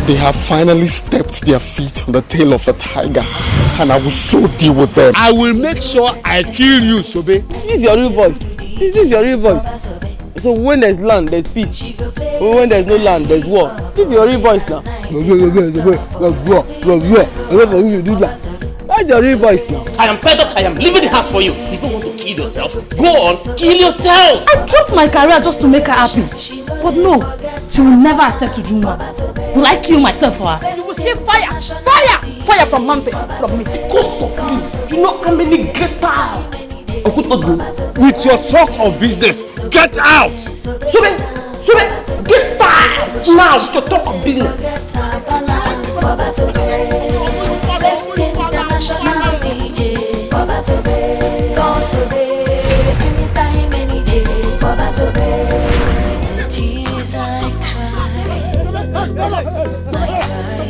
They have finally stepped their feet on the tail of a tiger, and I will so deal with them. I will make sure I kill you, Sobe. This is your real voice. This is your real voice. So when there's land, there's peace. But when there's no land, there's war. This is your real voice now. That's your real voice now. I am fed up. I am leaving the house for you. You don't want to kill yourself? Go on, kill yourself. I dropped my career just to make her happy. But no, she will never accept to do more. Will I kill myself for her? You will say fire, fire, fire from mountain, from me. Because of me, you know how many get out. With your talk of business, get out! Sobe, get out now with your talk of business.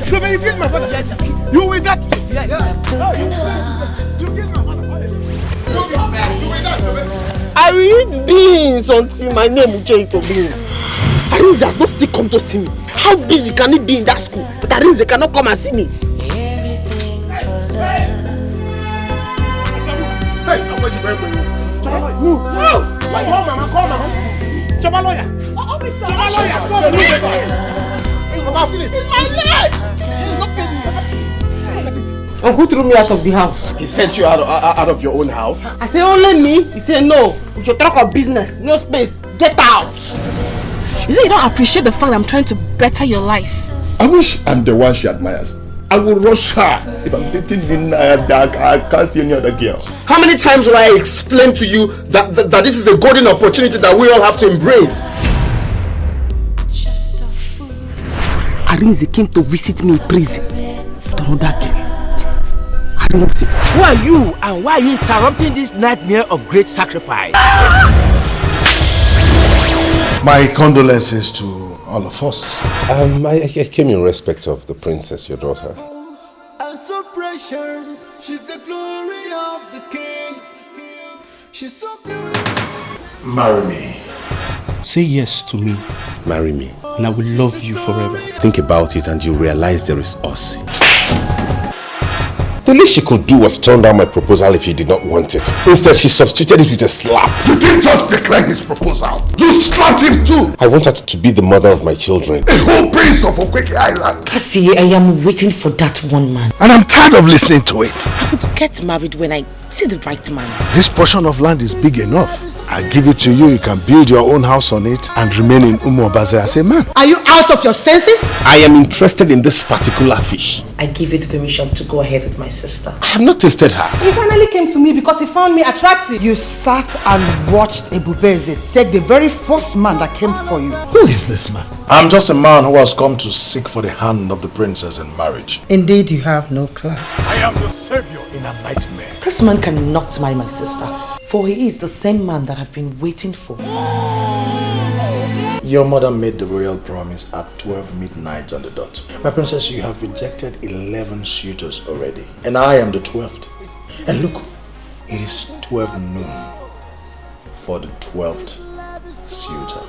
Sobe, you get my father. You will get. I will eat beans until my name will change to beans. Arinze has not still come to see me. How busy can he be in that school? But Arinze cannot come and see me. Hey, I'm waiting for you. Move. Call mama. Chama lawyer. And who threw me out of the house? He sent you out of your own house? I say only me. He said no. We should talk of business. No space. Get out. Is it you don't appreciate the fact that I'm trying to better your life? I wish I'm the one she admires. I will rush her. If I'm dating Ini, I can't see any other girl. How many times will I explain to you that this is a golden opportunity that we all have to embrace? Arinze came to visit me in prison. Don't know that girl. Arinze. Who are you and why are you interrupting this nightmare of great sacrifice? My condolences to all of us. I came in respect of the princess, your daughter. And so precious, she's the glory of the king. She's so beautiful. Marry me. Say yes to me. Marry me. And I will love you forever. Think about it and you realize there is us. The least she could do was turn down my proposal if he did not want it. Instead, she substituted it with a slap. You didn't just decline his proposal. You slapped him too. I want her to be the mother of my children. A whole prince of Okweke Island. Cassie, I am waiting for that one man. And I'm tired of listening to it. I would get married when I see the right man. This portion of land is big enough. I give it to you. You can build your own house on it and remain in Umuobaze as a man. Are you out of your senses? I am interested in this particular fish. I give you the permission to go ahead with my sister. I have not tasted her. He finally came to me because he found me attractive. You sat and watched Ebubeze take the very first man that came for you. Who is this man? I'm just a man who has come to seek for the hand of the princess in marriage. Indeed, you have no class. I am the savior in a nightmare. This man cannot marry my sister, for he is the same man that I've been waiting for. Your mother made the royal promise at 12 midnight on the dot. My princess, you have rejected 11 suitors already, and I am the 12th. And look, it is 12 noon for the 12th suitor.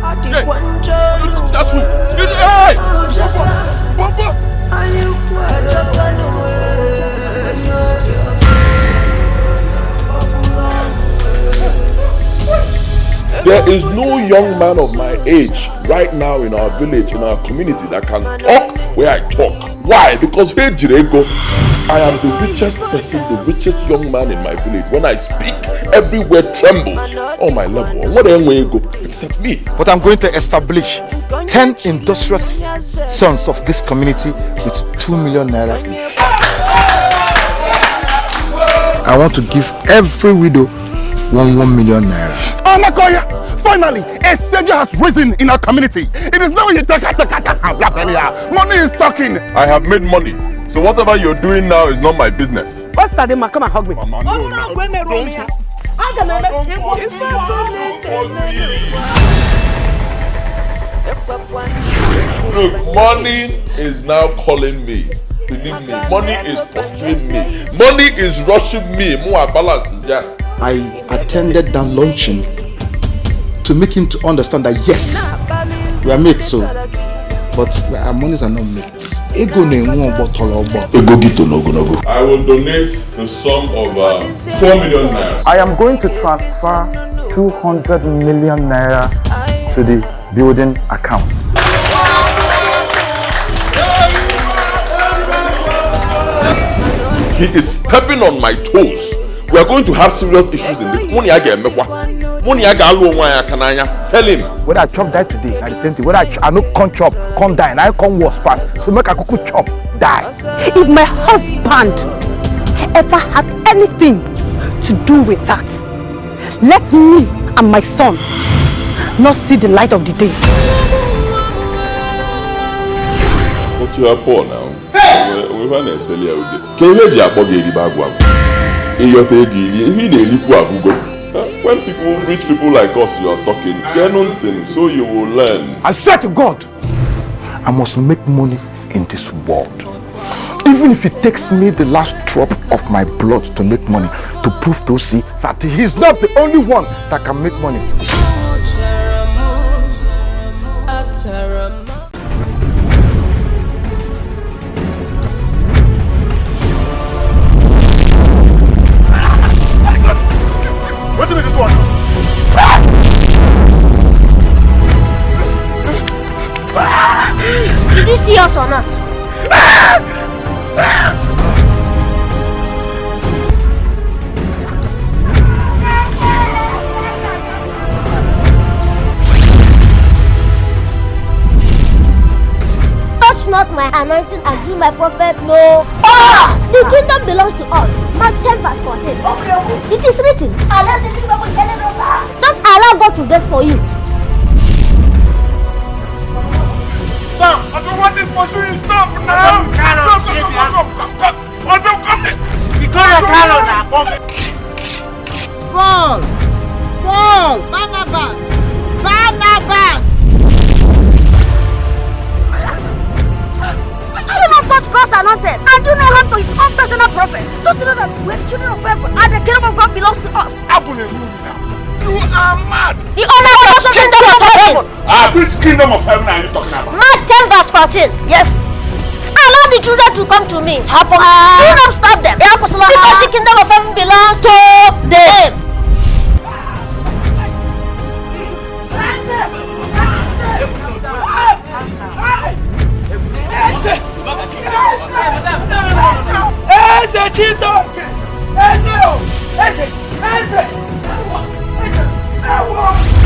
Hey, that's who. Hey! Papa! There is no young man of my age right now in our village, in our community that can talk where I talk. Why? Because hey Jirego, I am the richest person, the richest young man in my village. When I speak, everywhere trembles. Oh my loved one, what am I go except me? But I'm going to establish 10 industrious sons of this community with 2 million naira each. I want to give every widow 1 million naira. Oh my God! Finally, a savior has risen in our community. It is now you take money is talking. I have made money. So whatever you're doing now is not my business. What's that? Come and hug me. Mama, Look, money is now calling me. Believe me, money is pursuing me. Money is rushing me. I attended that launching to make him to understand that yes, we are mates, so, but our monies are not mates. I will donate the sum of 4 million naira. I am going to transfer 200 million naira to the building account. He is stepping on my toes. We are going to have serious issues in this. Tell him. Whether I chop die today, I the same thing. Whether I no come chop, come die, and I come worse fast. So make a cuckoo chop, die. If my husband ever had anything to do with that, let me and my son not see the light of the day. What you are poor now? We want to tell you. When people, rich people like us, you are talking, get nothing, so you will learn. I swear to God, I must make money in this world. Even if it takes me the last drop of my blood to make money, to prove to see that he is not the only one that can make money. What's with this one? Did you see us or not? Touch not my anointing and do my prophet no. The kingdom belongs to us. Mark 10 verse 14. It is written. Don't allow God to bless for you. Stop! I don't want this pursuing. Stop now! Stop! Paul! Barnabas! Do not touch God's anointed and do not run to his own personal prophet. Don't you know that we're children of heaven and the kingdom of God belongs to us? You are mad! The honor of the kingdom of heaven. Which kingdom of heaven are you talking about? Mark 10 verse 14. Yes. Allow the children to come to me. Do not stop them. Because the kingdom of heaven belongs to them.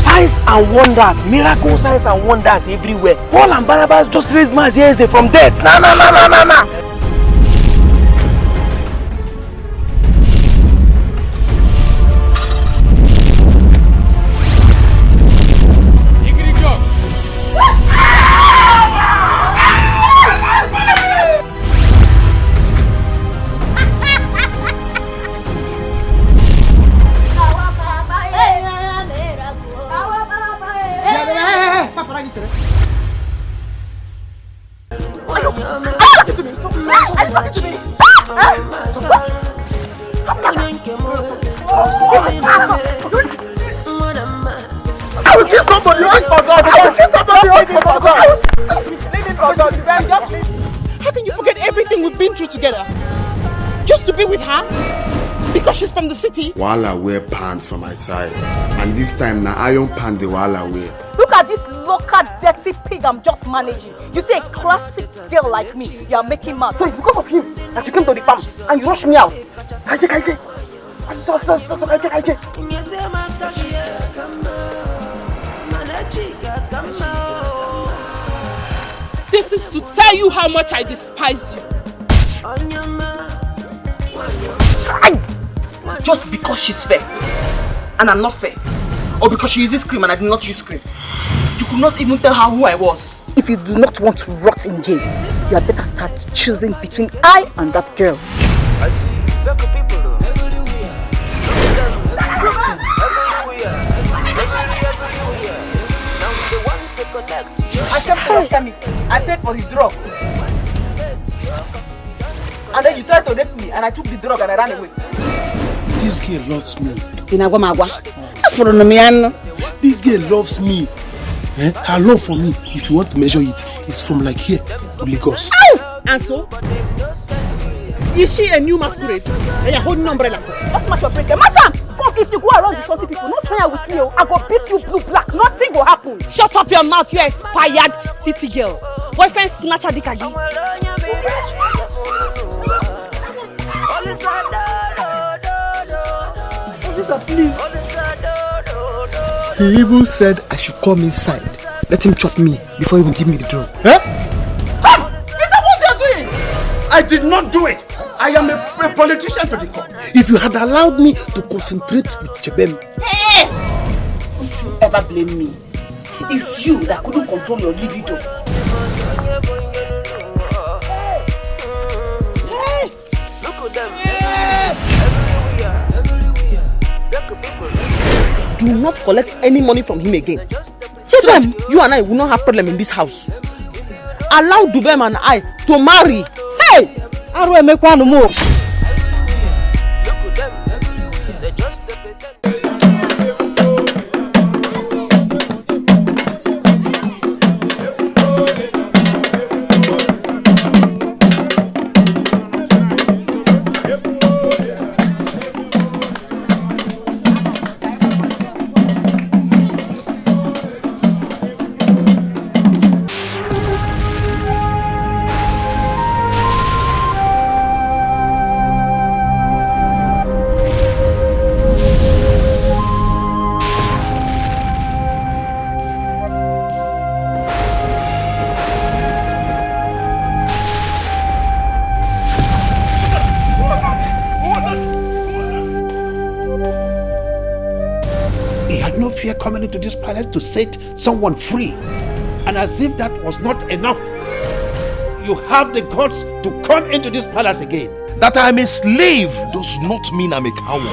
Signs and wonders, miracle signs and wonders everywhere. Paul and Barnabas just raised Maziese from death. No. I will kill somebody! How can you forget everything we've been through together? Just to be with her? Because she's from the city? Wala wear pants for my side. And this time, na iron pants the Wala wear. Look at this local dirty pig I'm just managing. You see a classic girl like me, you are making mad. So it's because of him that you came to the farm and you rushed me out. Kaije. This is to tell you how much I despise you. Just because she's fair and I'm not fair, or because she uses cream and I do not use cream, you could not even tell her who I was. If you do not want to rot in jail, you had better start choosing between I and that girl. I see people I came to the chemist. I paid for his drug. And then you tried to rape me and I took the drug and I ran away. This girl loves me. This girl loves me. Her love for me, if you want to measure it, it's from like here to Lagos. And so? Is she a new masquerade? And you're holding umbrella for? What's my break? Masha! Come, if you go around the salty people, not try with me. I go beat you blue black. Nothing will happen. Shut up your mouth, you expired city girl. Boyfriend snatcher Dikeh. Please. He even said I should come inside. Let him chop me before he will give me the drug. Come! Is that what you're doing? I did not do it. I am a politician to the core. If you had allowed me to concentrate with Chebem. Hey! Don't you ever blame me. It's you that couldn't control your libido. Hey! Look at them. Do not collect any money from him again. Chebem, you and I will not have problem in this house. Allow Dubem and I to marry. Hey! I will make one more. Coming into this palace to set someone free, and as if that was not enough, you have the guts to come into this palace again. That I'm a slave does not mean I'm a coward.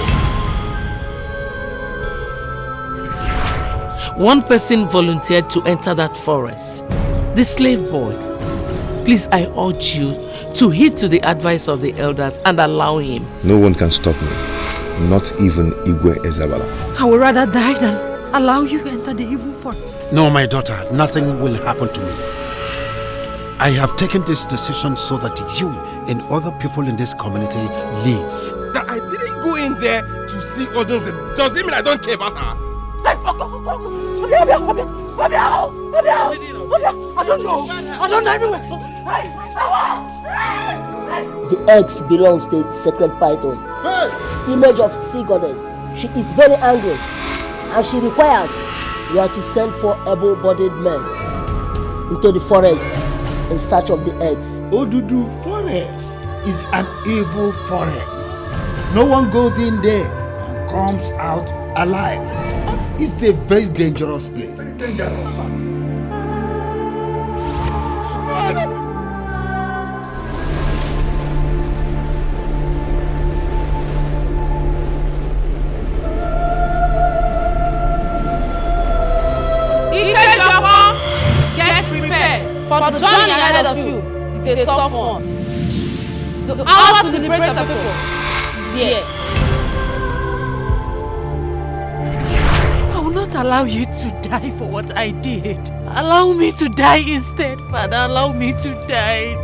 One person volunteered to enter that forest, the slave boy. Please, I urge you to heed to the advice of the elders and allow him. No one can stop me, not even Igwe Ezabala. I would rather die than allow you enter the evil forest. No, my daughter, nothing will happen to me. I have taken this decision so that you and other people in this community live. That I didn't go in there to see others. Does it mean I don't care about her? I don't know. I don't know everywhere. The eggs belongs to the sacred python, image of sea goddess. She is very angry, and she requires you are to send 4 able-bodied men into the forest in search of the eggs. Odudu Forest is an evil forest. No one goes in there and comes out alive. It's a very dangerous place. Very dangerous. Get prepared, for the journey ahead of you is a tough one. The hour to liberate the people is here. I will not allow you to die for what I did. Allow me to die instead, Father. Allow me to die.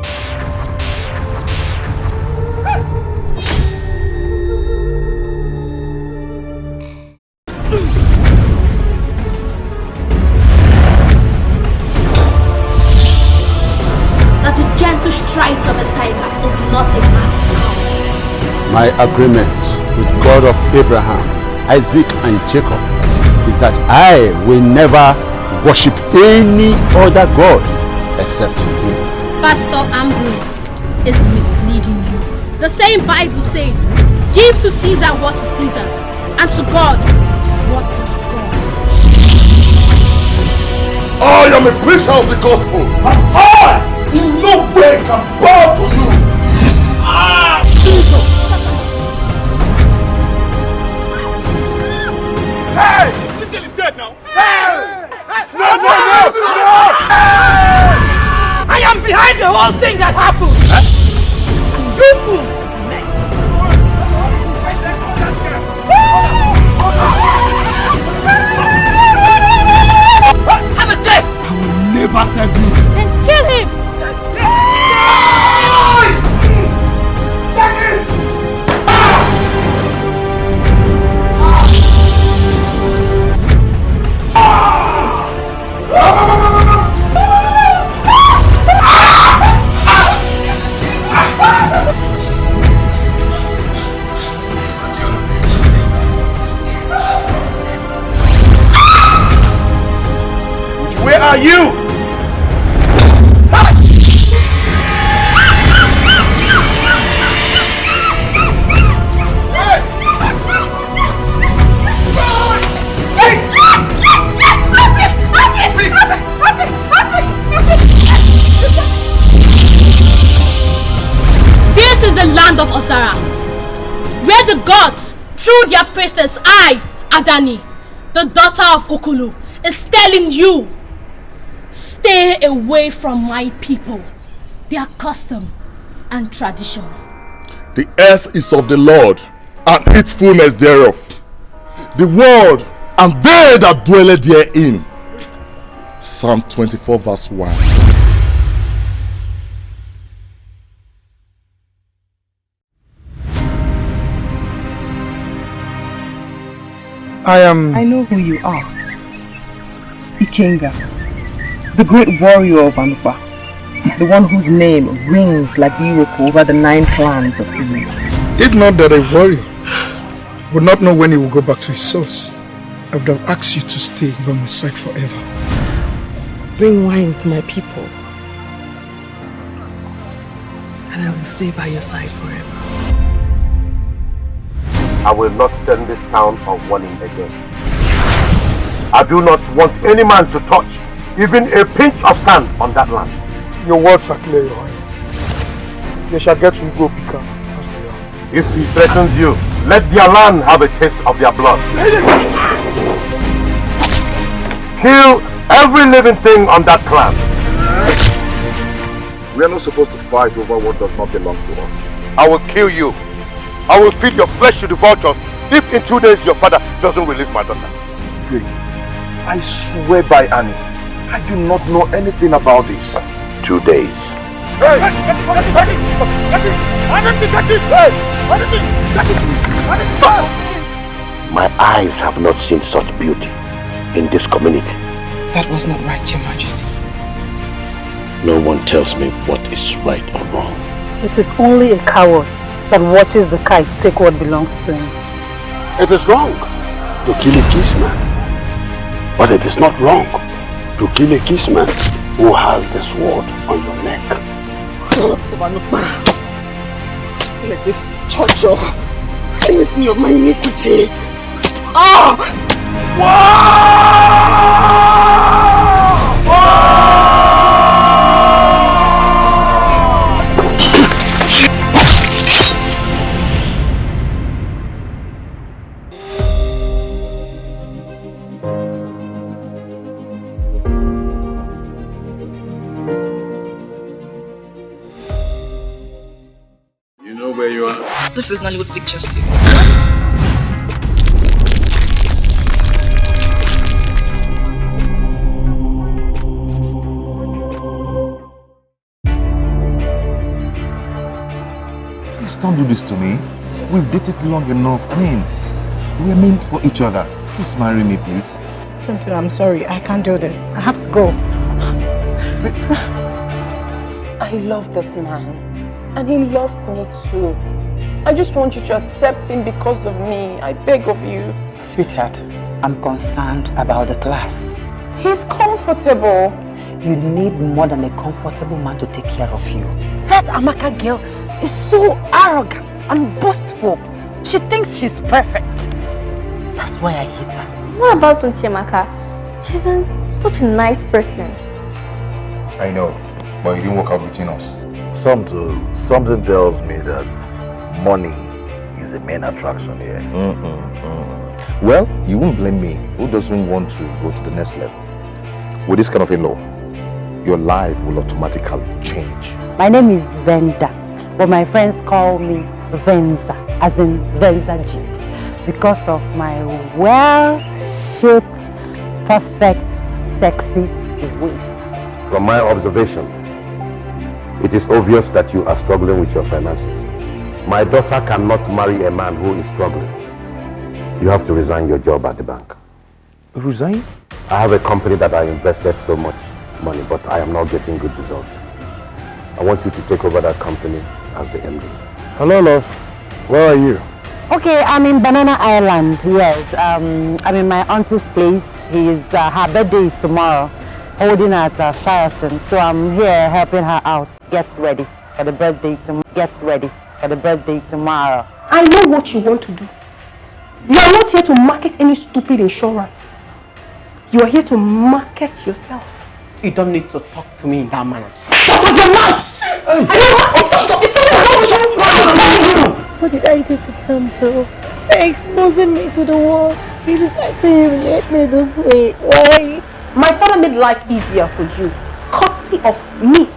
stride of a tiger is not a man of cowardice. My agreement with God of Abraham, Isaac and Jacob is that I will never worship any other God except him. Pastor Ambrose is misleading you. The same Bible says, give to Caesar what is Caesar's, and to God what is God's. I am a preacher of the gospel, and I in no way can bow to you. Hey! This girl is dead now. Hey! No! I am behind the whole thing that happened. You fool is next. Have a test. I will never serve you. Then kill him. Where are you? This is the land of Ozara, where the gods, through their priestess, I, Adani, the daughter of Okulu, is telling you, stay away from my people, their custom and tradition. The earth is of the Lord, and its fullness thereof, the world and they that dwell therein. Psalm 24 verse 1. I know who you are. Ikenga, the great warrior of Anupa, the one whose name rings like Iroko over the 9 clans of Imo. If not that a warrior would not know when he will go back to his source, I would have asked you to stay by my side forever. Bring wine to my people, and I will stay by your side forever. I will not send this sound of warning again. I do not want any man to touch even a pinch of sand on that land. Your words are clear, Your Highness. They shall get you go pick up as they are. If he threatens you, let their land have a taste of their blood. Kill every living thing on that clan. We are not supposed to fight over what does not belong to us. I will kill you. I will feed your flesh to the vultures if in 2 days your father doesn't release my daughter. Please, I swear by Annie, I do not know anything about this. 2 days. Hey! My eyes have not seen such beauty in this community. That was not right, Your Majesty. No one tells me what is right or wrong. It is only a coward that watches the kite take what belongs to him. It is wrong to kill a kinsman, but it is not wrong to kill a kinsman who has the sword on your neck. Let this torture cleanse me of my iniquity. Ah! You know where you are? This is Nollywood Pictures TV. Please don't do this to me. We've dated long enough. I mean, we are meant for each other. Please marry me, please. Cynthia, I'm sorry. I can't do this. I have to go. I love this man, and he loves me too. I just want you to accept him because of me. I beg of you. Sweetheart, I'm concerned about the class. He's comfortable. You need more than a comfortable man to take care of you. That Amaka girl is so arrogant and boastful. She thinks she's perfect. That's why I hate her. What about Auntie Amaka? She's such a nice person. I know, but it didn't work out between us. Something tells me that money is the main attraction here. Well, you won't blame me. Who doesn't want to go to the next level? With this kind of a law, your life will automatically change. My name is Venda, but my friends call me Venza, as in Venza Jeep, because of my well-shaped, perfect, sexy waist. From my observation, it is obvious that you are struggling with your finances. My daughter cannot marry a man who is struggling. You have to resign your job at the bank. Resign? I have a company that I invested so much money, but I am not getting good results. I want you to take over that company as the MD. Hello, love. Where are you? Okay, I'm in Banana Island, yes. I'm in my auntie's place. Her birthday is tomorrow, holding at Sheraton. So I'm here helping her out. Get ready for the birthday tomorrow. I know what you want to do. You are not here to market any stupid insurance. You are here to market yourself. You don't need to talk to me in that manner. Shut up your mouth! What did I do to Tonto? Exposing me to the world. He decided to humiliate me this way. Why? My father made life easier for you, courtesy of me.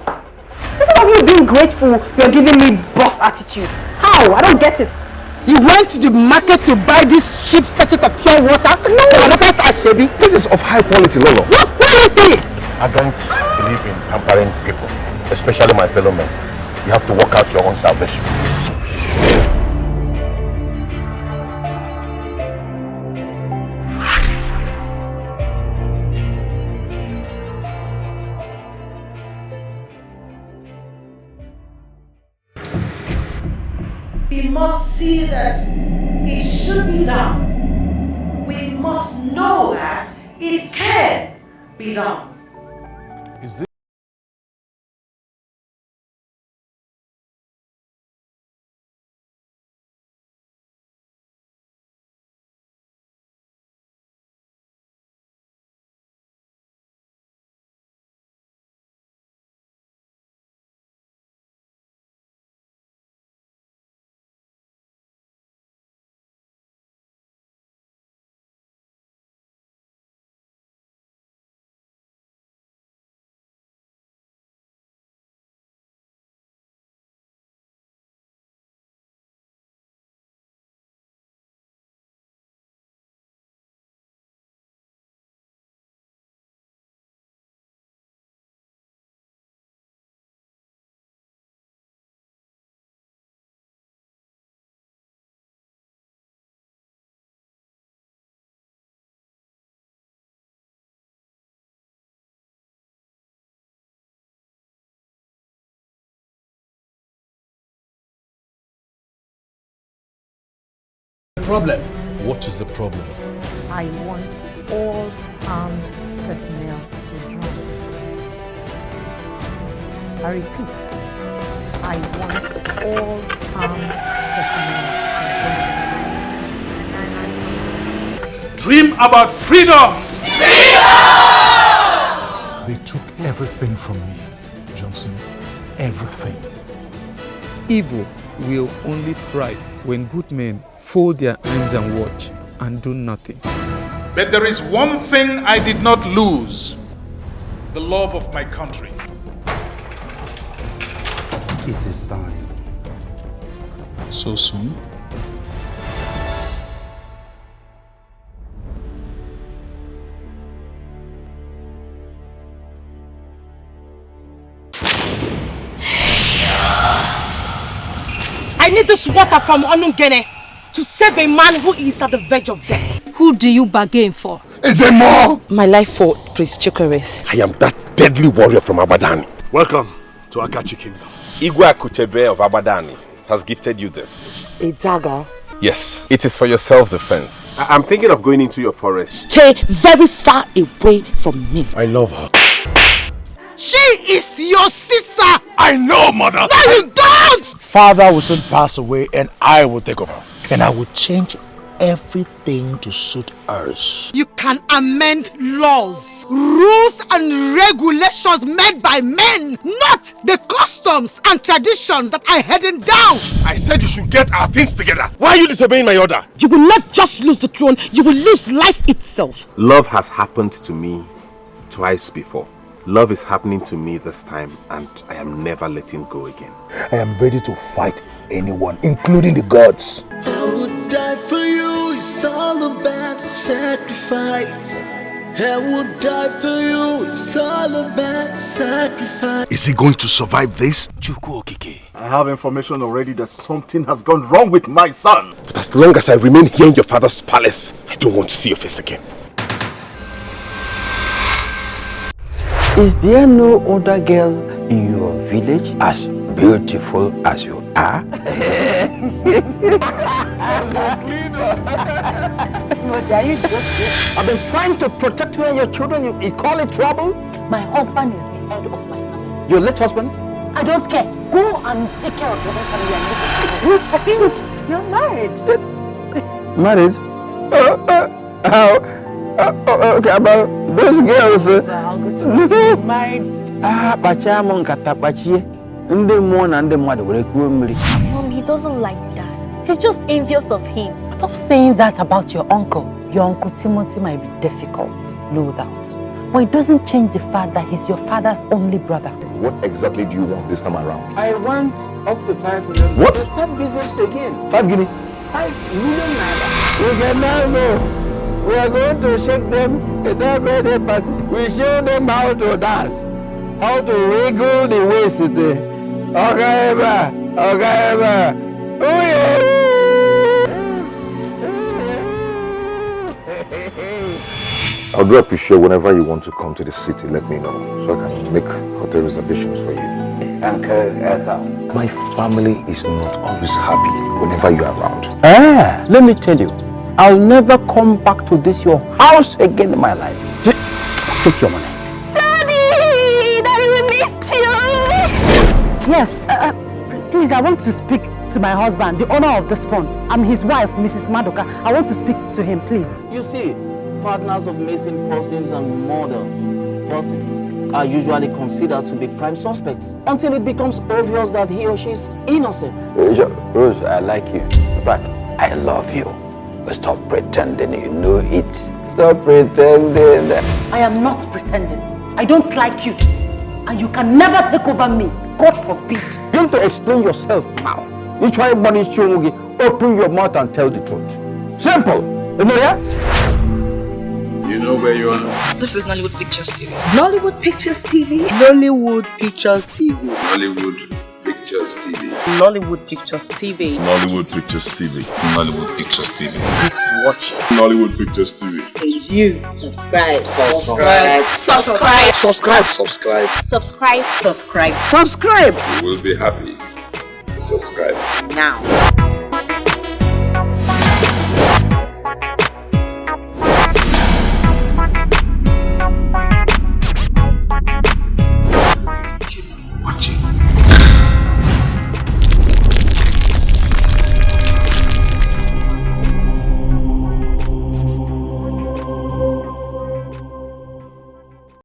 Instead of you being grateful, you're giving me boss attitude. How? I don't get it. You went to the market to buy this cheap sachet of pure water? No! This is of high quality, Lolo. What? Where is it? I don't believe in pampering people, especially my fellow men. You have to work out your own salvation. We must see that it should be done. We must know that it can be done. Is this? Problem. What is the problem? I want all armed personnel withdrawn. I repeat, I want all armed personnel withdrawn. Dream about freedom! Freedom! They took everything from me, Johnson. Everything. Evil will only thrive when good men fold their hands and watch and do nothing. But there is one thing I did not lose: the love of my country. It is time. So soon? I need this water from Onungene to save a man who is at the verge of death. Who do you bargain for? Is there more? My life for Prince Chikoris. I am that deadly warrior from Abadan. Welcome to Akachi Kingdom. Igwe Akuchebe of Abadani has gifted you this. A dagger? Yes, it is for your self-defense. I'm thinking of going into your forest. Stay very far away from me. I love her. She is your sister! I know, mother! No, you don't! Father will soon pass away and I will take over. And I will change everything to suit us. You can amend laws, rules and regulations made by men, not the customs and traditions that are heading down. I said you should get our things together. Why are you disobeying my order? You will not just lose the throne, you will lose life itself. Love has happened to me twice before. Love is happening to me this time, and I am never letting go again. I am ready to fight anyone, including the gods. I would die for you, it's all about sacrifice. I would die for you, it's all about sacrifice. Is he going to survive this? I have information already that something has gone wrong with my son. But as long as I remain here in your father's palace, I don't want to see your face again. Is there no other girl in your village as beautiful as you are? I've been trying to protect you and your children. You call it trouble? My husband is the head of my family. Your late husband? I don't care. Go and take care of your own family and live. You're married. Married? How? Okay, about those girls. I'll go to married. Mom, he doesn't like that. He's just envious of him. Stop saying that about your uncle. Your uncle Timothy might be difficult, no doubt. But it doesn't change the fact that he's your father's only brother. What exactly do you want this time around? I want up to 5 million. What? Start business again. 5 guinea? 5 million naira. We can now go. We are going to shake them at their birthday party. We show them how to dance, how to wiggle the waist. Okay, oh yeah. I would appreciate whenever you want to come to the city, let me know so I can make hotel reservations for you. Uncle, my family is not always happy whenever you are around. Let me tell you, I'll never come back to this your house again in my life. Take your money. Daddy, we missed you. Yes, please, I want to speak to my husband, the owner of this phone. I'm his wife, Mrs. Madoka. I want to speak to him, please. You see, partners of missing persons and murder persons are usually considered to be prime suspects until it becomes obvious that he or she is innocent. Rose, I like you, but I love you. Stop pretending you know it. Stop pretending. I am not pretending. I don't like you. And you can never take over me. God forbid. You have to explain yourself now. You try money, open your mouth and tell the truth. Simple. You know that? You know where you are? This is Nollywood Pictures TV. Nollywood Pictures TV. Nollywood Pictures TV. Nollywood Pictures TV. Nollywood Pictures TV. Nollywood Pictures TV. Nollywood Pictures TV. Keep watching. Nollywood Pictures TV. And you subscribe. Subscribe. You will be happy to subscribe now.